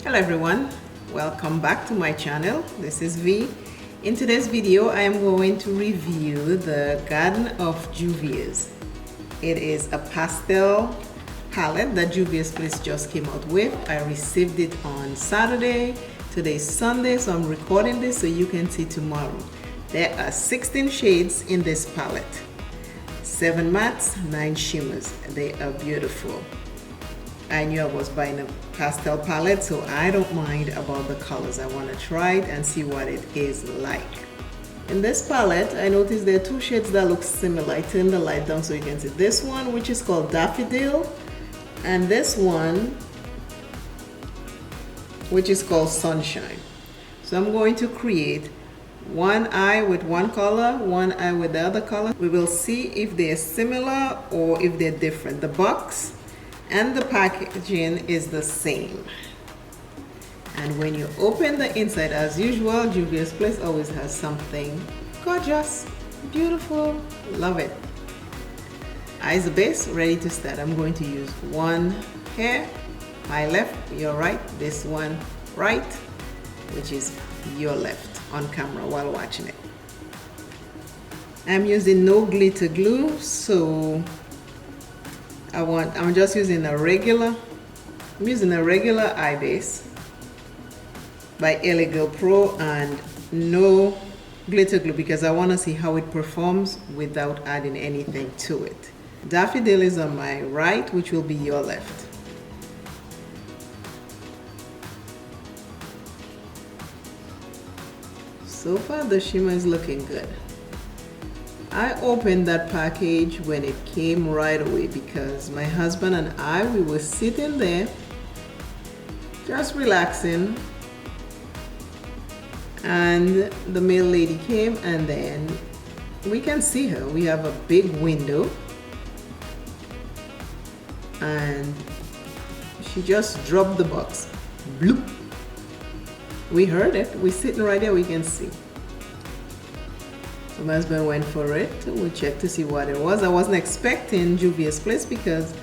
Hello everyone, welcome back to my channel. This is V. In today's video I am going to review the Garden of Juvias. It is a pastel palette that Juvias Place just came out with. I received it on Saturday. Today's Sunday, so I'm recording this so you can see tomorrow. There are 16 shades in this palette. 7 mattes, 9 shimmers. They are beautiful. I knew I was buying a pastel palette, so I don't mind about the colors. I want to try it and see what it is like. In this palette, I noticed there are 2 shades that look similar. I turned the light down so you can see. This one, which is called Daffodil, and this one, which is called Sunshine. So I'm going to create one eye with one color, one eye with the other color. We will see if they're similar or if they're different. The box and the packaging is the same. And when you open the inside, as usual, Juvias Place always has something gorgeous, beautiful, love it. Eyes the base, ready to start. I'm going to use one here, my left, your right, this one right, which is your left on camera while watching it. I'm using no glitter glue, so I'm just using a regular eye base by Girl Pro and no glitter glue because I want to see how it performs without adding anything to it. Daffodil is on my right, which will be your left. So far the shimmer is looking good. I opened that package when it came right away because my husband and I, we were sitting there just relaxing, and the mail lady came, and then we can see her. We have a big window and she just dropped the box. Bloop. We heard it. We're sitting right there, we can see. So my husband went for it. We checked to see what it was. I wasn't expecting Juvias Place because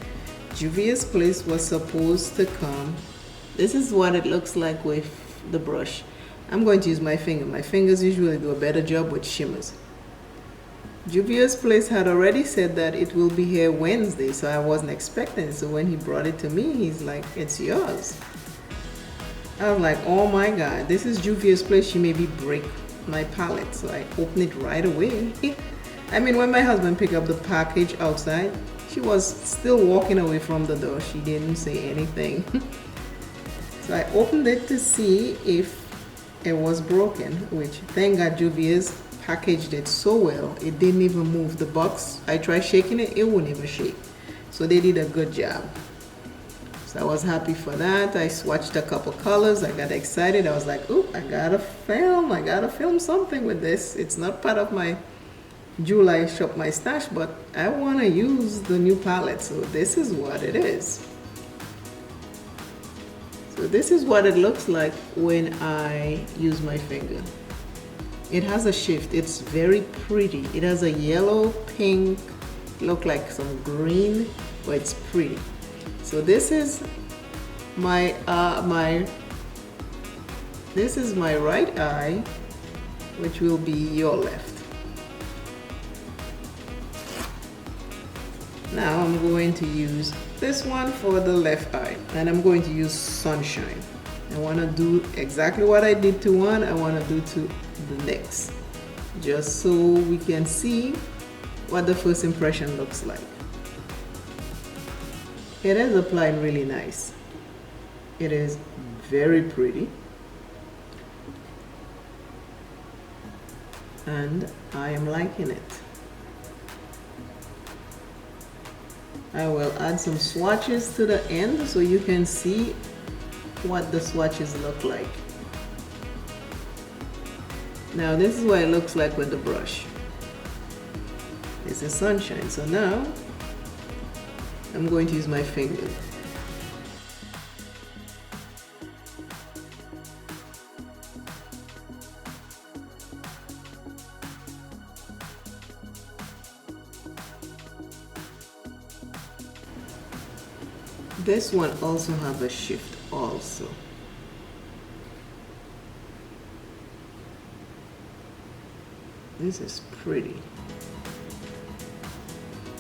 Juvias Place was supposed to come. This is what it looks like with the brush. I'm going to use my finger. My fingers usually do a better job with shimmers. Juvias Place had already said that it will be here Wednesday, so I wasn't expecting it. So when he brought it to me, he's like, it's yours. I was like, oh my God, this is Juvias Place. She maybe break my palette. So I opened it right away. I mean, when my husband picked up the package outside, she was still walking away from the door. She didn't say anything. So I opened it to see if it was broken, which thank God Juvia's packaged it so well. It didn't even move the box. I tried shaking it, it wouldn't even shake. So they did a good job. So I was happy for that. I swatched a couple colors. I got excited. I was like, "Ooh, I gotta film something with this." It's not part of my July shop my stash, but I want to use the new palette. So this is what it is. So this is what it looks like when I use my finger. It has a shift. It's very pretty. It has a yellow, pink, look like some green, but it's pretty. So this is my right eye, which will be your left. Now I'm going to use this one for the left eye, and I'm going to use Sunshine. I want to do exactly what I did to one, I want to do to the next, just so we can see what the first impression looks like. It is applied really nice. It is very pretty. And I am liking it. I will add some swatches to the end so you can see what the swatches look like. Now this is what it looks like with the brush. This is Sunshine. So now I'm going to use my finger. This one also have a shift also. This is pretty.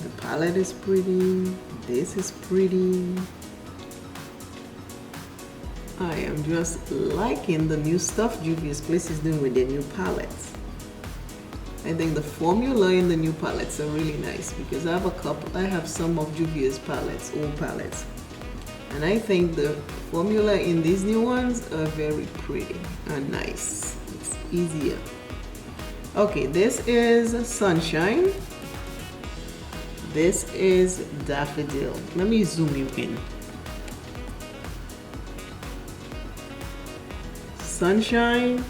The palette is pretty. This is pretty. I am just liking the new stuff Juvias Place is doing with their new palettes. I think the formula in the new palettes are really nice because I have some of Juvia's palettes, old palettes. And I think the formula in these new ones are very pretty and nice. It's easier. Okay, this is Sunshine. This is Daffodil. Let me zoom you in. Sunshine,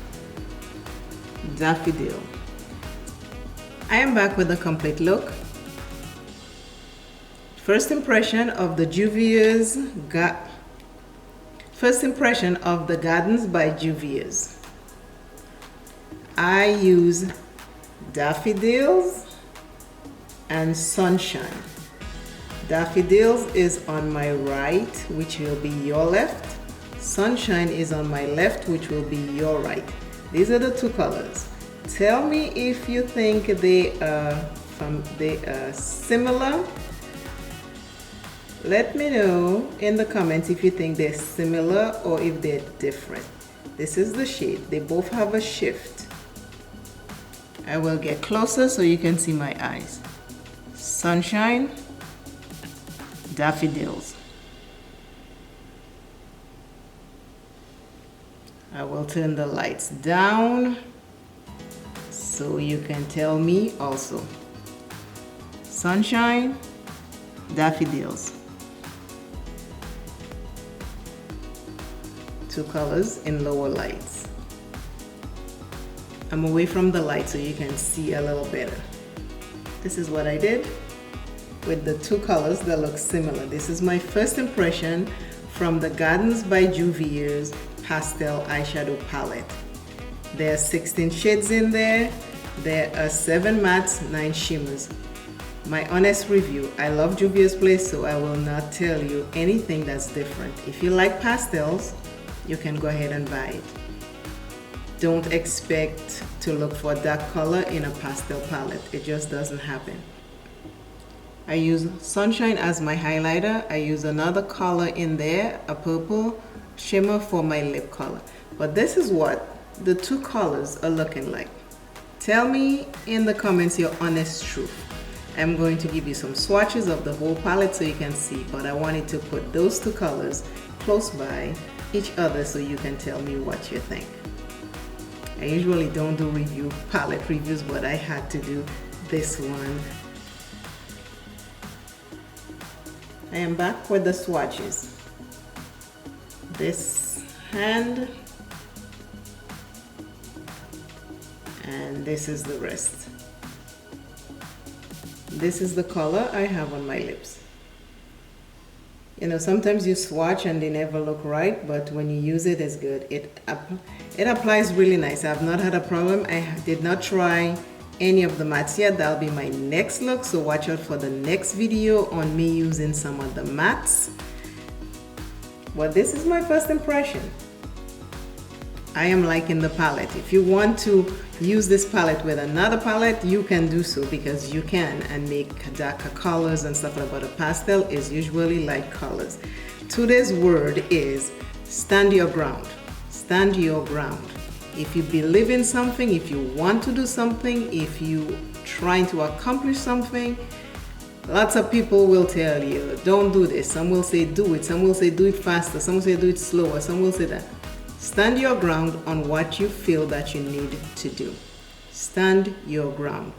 Daffodil. I am back with a complete look. First impression of the Gardens by Juvias. I use Daffodils and Sunshine. Daffodils is on my right, which will be your left. Sunshine is on my left, which will be your right. These are the two colors. Tell me if you think they are similar. Let me know in the comments if you think they're similar or if they're different. This is the shade. They both have a shift. I will get closer so you can see my eyes. Sunshine, Daffodils. I will turn the lights down so you can tell me also. Sunshine, Daffodils. Two colors in lower lights. I'm away from the light so you can see a little better. This is what I did with the two colors that look similar. This is my first impression from the Gardens by Juvia's pastel eyeshadow palette. There are 16 shades in there. There are 7 mattes, 9 shimmers. My honest review, I love Juvia's Place, so I will not tell you anything that's different. If you like pastels, you can go ahead and buy it. Don't expect to look for dark color in a pastel palette. It just doesn't happen. I use Sunshine as my highlighter. I use another color in there, a purple shimmer for my lip color. But this is what the two colors are looking like. Tell me in the comments your honest truth. I'm going to give you some swatches of the whole palette so you can see, but I wanted to put those two colors close by each other so you can tell me what you think. I usually don't do palette reviews, but I had to do this one. I am back with the swatches. This hand, and this is the rest. This is the color I have on my lips. You know, sometimes you swatch and they never look right, but when you use it, it's good. It applies really nice. I've not had a problem. I did not try any of the mattes yet. That'll be my next look, so watch out for the next video on me using some of the mattes. Well, this is my first impression. I am liking the palette. If you want to use this palette with another palette, you can do so, because you can, and make darker colors and stuff like that. But a pastel is usually light colors. Today's word is stand your ground. Stand your ground. If you believe in something, if you want to do something, if you trying to accomplish something, lots of people will tell you, don't do this. Some will say do it. Some will say do it faster. Some will say do it slower. Some will say that. Stand your ground on what you feel that you need to do. Stand your ground.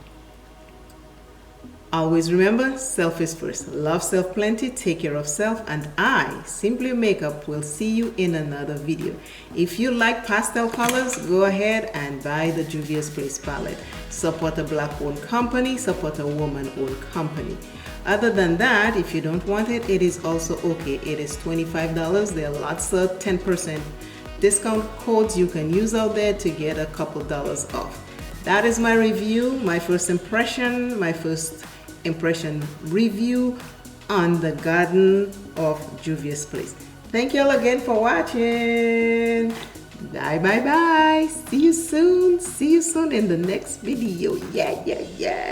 Always remember, self is first. Love self plenty, take care of self, and I, Simply Makeup, will see you in another video. If you like pastel colors, go ahead and buy the Juvias Place palette. Support a Black-owned company, support a woman-owned company. Other than that, if you don't want it, it is also okay. It is $25. There are lots of 10% discount codes you can use out there to get a couple dollars off. That is my review, my first impression review on the Garden of Juvias Place. Thank you all again for watching. Bye bye bye. See you soon. See you soon in the next video. Yeah, yeah, yeah.